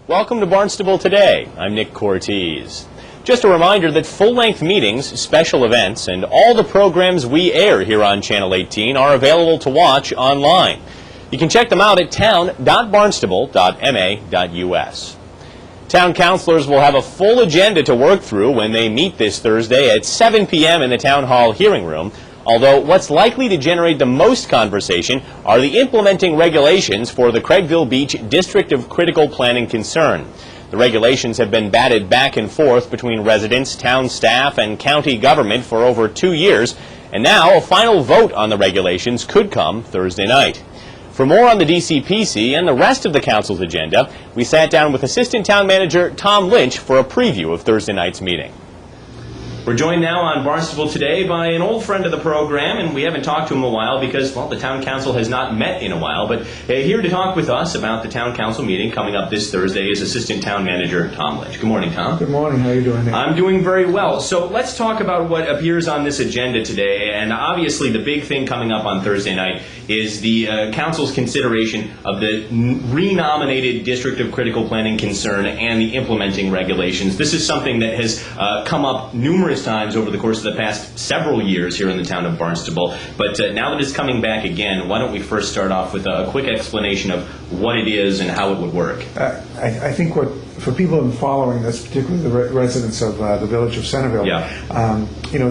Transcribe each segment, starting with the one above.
Welcome to Barnstable Today. I'm Nick Cortez. Just a reminder that full-length meetings, special events, and all the programs we air here on Channel 18 are available to watch online. You can check them out at town.barnstable.ma.us. Town councilors will have a full agenda to work through when they meet this Thursday at 7 p.m. in the Town Hall hearing room, although what's likely to generate the most conversation are the implementing regulations for the Craigville Beach District of Critical Planning Concern. The regulations have been batted back and forth between residents, town staff, and county government for over 2 years, and now a final vote on the regulations could come Thursday night. For more on the DCPC and the rest of the council's agenda, we sat down with Assistant Town Manager Tom Lynch for a preview of Thursday night's meeting. We're joined now on Barnstable Today by an old friend of the program, and we haven't talked to him in a while because, well, the town council has not met in a while. But here to talk with us about the town council meeting coming up this Thursday is Assistant Town Manager Tom Lynch. Good morning, Tom. Good morning. How are you doing, Nick? I'm doing very well. So let's talk about what appears on this agenda today. And obviously the big thing coming up on Thursday night is the council's consideration of the renominated District of Critical Planning Concern and the implementing regulations. This is something that has come up numerous times over the course of the past several years here in the town of Barnstable. But now that it's coming back again, why don't we first start off with a quick explanation of what it is and how it would work. I think for people in following this, particularly the residents of the village of Centerville,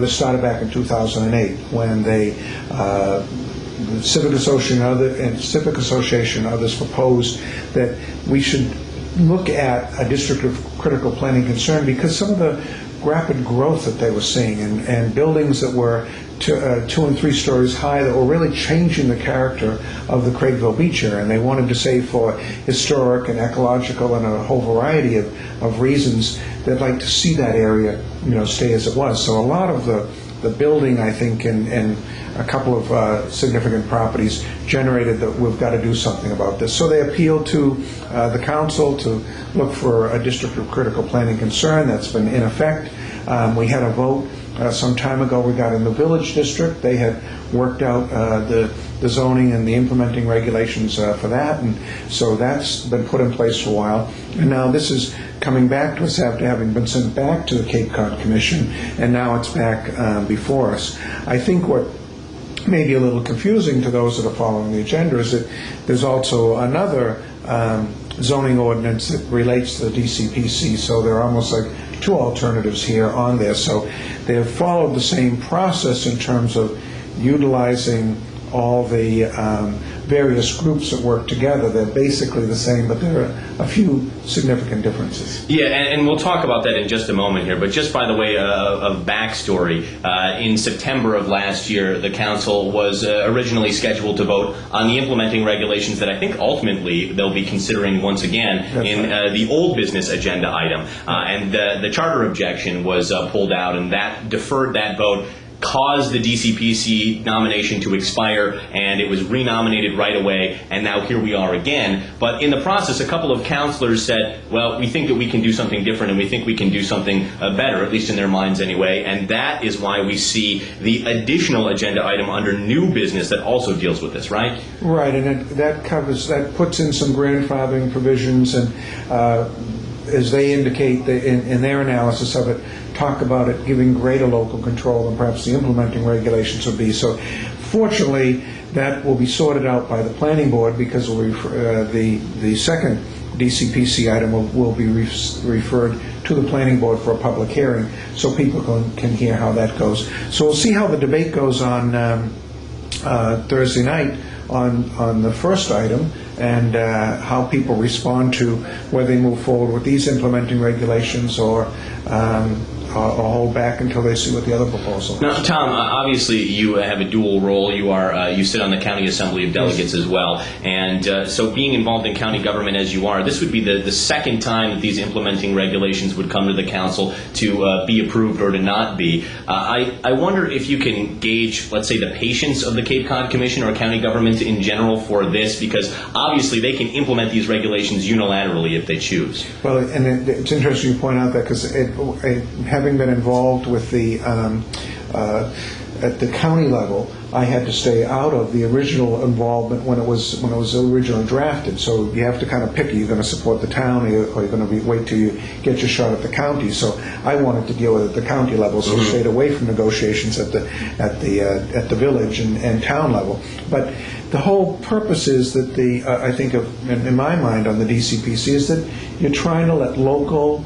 this started back in 2008 when the Civic Association and others proposed that we should look at a District of Critical Planning Concern because some of the rapid growth that they were seeing and buildings that were 2 and 3 stories high that were really changing the character of the Craigville Beach area, and they wanted to say for historic and ecological and a whole variety of reasons they'd like to see that area stay as it was. So a lot of the building, I think, and a couple of significant properties generated that we've got to do something about this. So they appealed to the council to look for a District of Critical Planning Concern. That's been in effect. We had a vote some time ago. We got in the village district. They had worked out the zoning and the implementing regulations for that, and so that's been put in place for a while. And now this is coming back to us after having been sent back to the Cape Cod Commission, and now it's back before us. I think what may be a little confusing to those that are following the agenda is that there's also another zoning ordinance that relates to the DCPC, so there are almost like 2 alternatives here on there. So they have followed the same process in terms of utilizing all the various groups that work together. They're basically the same, but there are a few significant differences. Yeah, and we'll talk about that in just a moment here, but just by the way of backstory, in September of last year, the council was originally scheduled to vote on the implementing regulations that I think ultimately they'll be considering once again the old business agenda item. And the charter objection was pulled out, and that deferred that vote, caused the DCPC nomination to expire, and it was renominated right away, and now here we are again. But in the process, a couple of councilors said, well, we think that we can do something different, and we think we can do something better, at least in their minds anyway, and that is why we see the additional agenda item under new business that also deals with this, right? Right, and that puts in some grandfathering provisions, and as they indicate in their analysis of it, talk about it giving greater local control than perhaps the implementing regulations would be. So fortunately, that will be sorted out by the planning board because the second DCPC item will be referred to the planning board for a public hearing so people can hear how that goes. So we'll see how the debate goes on Thursday night on the first item, and how people respond to whether they move forward with these implementing regulations or hold back until they see what the other proposal is. Now, Tom, obviously you have a dual role. You sit on the County Assembly of Delegates as well, and so being involved in county government as you are, this would be the second time that these implementing regulations would come to the council to be approved or to not be. I wonder if you can gauge, let's say, the patience of the Cape Cod Commission or county government in general for this, because obviously they can implement these regulations unilaterally if they choose. Well, and it's interesting you point out that, because having been involved with the at the county level, I had to stay out of the original involvement when it was originally drafted. So you have to kind of pick: are you going to support the town, or you're going to wait till you get your shot at the county? So I wanted to deal with it at the county level, so stayed away from negotiations at the village and town level. But the whole purpose is that I think in my mind on the DCPC is that you're trying to let local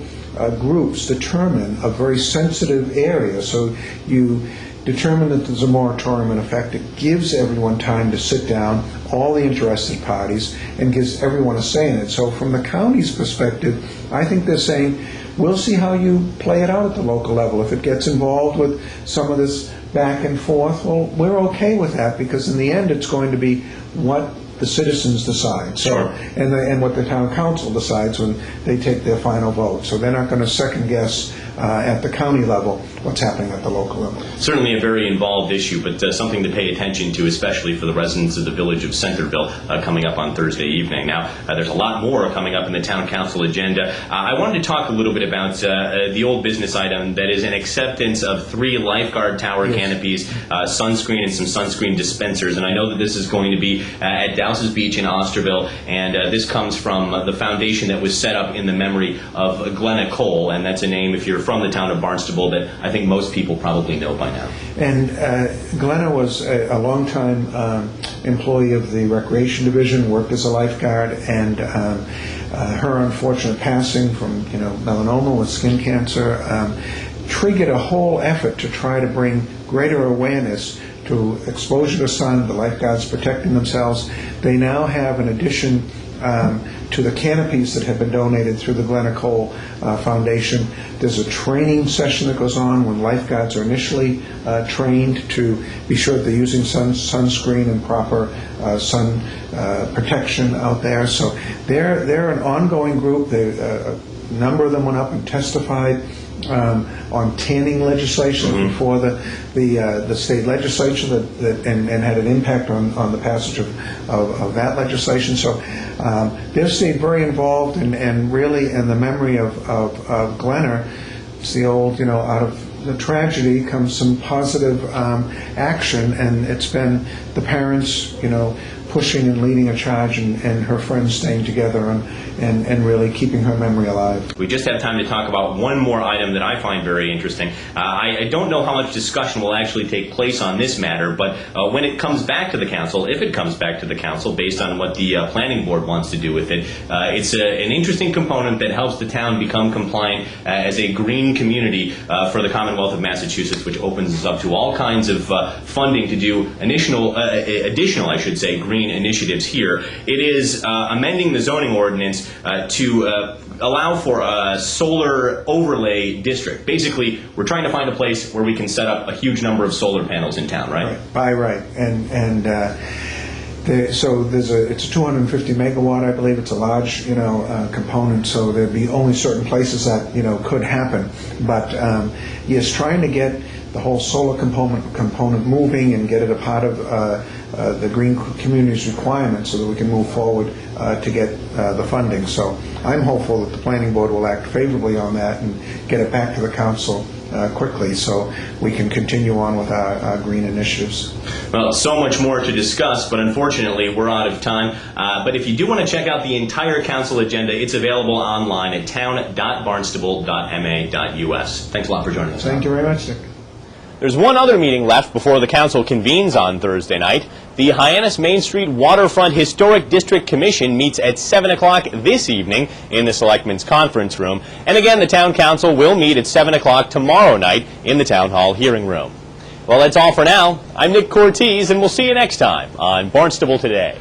groups determine a very sensitive area. So you determine that there's a moratorium in effect. It gives everyone time to sit down, all the interested parties, and gives everyone a say in it. So from the county's perspective, I think they're saying, we'll see how you play it out at the local level. If it gets involved with some of this back and forth, well, we're okay with that, because in the end it's going to be what the citizens decide. So, Sure. and what the town council decides when they take their final vote. So they're not going to second guess at the county level what's happening at the local level. Certainly a very involved issue, but something to pay attention to, especially for the residents of the village of Centerville, coming up on Thursday evening. Now, there's a lot more coming up in the town council agenda. I wanted to talk a little bit about the old business item that is an acceptance of 3 lifeguard tower canopies, sunscreen, and some sunscreen dispensers. And I know that this is going to be at Dowses Beach in Osterville, and this comes from the foundation that was set up in the memory of Glenna Cole, and that's a name, if you're from the town of Barnstable, that I think most people probably know by now. And Glenna was a longtime employee of the Recreation Division, worked as a lifeguard, and her unfortunate passing from melanoma with skin cancer triggered a whole effort to try to bring greater awareness to exposure to sun, the lifeguards protecting themselves. They now have, in addition to the canopies that have been donated through the Glenna Cole Foundation, there's a training session that goes on when lifeguards are initially trained to be sure that they're using sunscreen and proper sun protection out there. So they're an ongoing group. A number of them went up and testified on tanning legislation before the state legislature and had an impact on the passage of that legislation. So they've stayed very involved, and really in the memory of Glenna, it's the old, out of the tragedy comes some positive action, and it's been the parents, pushing and leading a charge, and her friends staying together and really keeping her memory alive. We just have time to talk about one more item that I find very interesting. I don't know how much discussion will actually take place on this matter, but when it comes back to the council, if it comes back to the council based on what the planning board wants to do with it, it's an interesting component that helps the town become compliant as a green community for the Commonwealth of Massachusetts, which opens us up to all kinds of funding to do additional, I should say, green initiatives here. It is amending the zoning ordinance to allow for a solar overlay district. Basically, we're trying to find a place where we can set up a huge number of solar panels in town, right? Right. And so it's a 250 megawatt, I believe. It's a large, component. So there'd be only certain places that could happen. But yes, trying to get the whole solar component moving and get it a part of the green community's requirements so that we can move forward to get the funding. So I'm hopeful that the planning board will act favorably on that and get it back to the council quickly so we can continue on with our green initiatives. Well, so much more to discuss, but unfortunately we're out of time. But if you do want to check out the entire council agenda, it's available online at town.barnstable.ma.us. Thanks a lot for joining us. Thank you very much, Dick. There's one other meeting left before the council convenes on Thursday night. The Hyannis Main Street Waterfront Historic District Commission meets at 7 o'clock this evening in the Selectmen's Conference Room. And again, the Town Council will meet at 7 o'clock tomorrow night in the Town Hall Hearing Room. Well, that's all for now. I'm Nick Cortese, and we'll see you next time on Barnstable Today.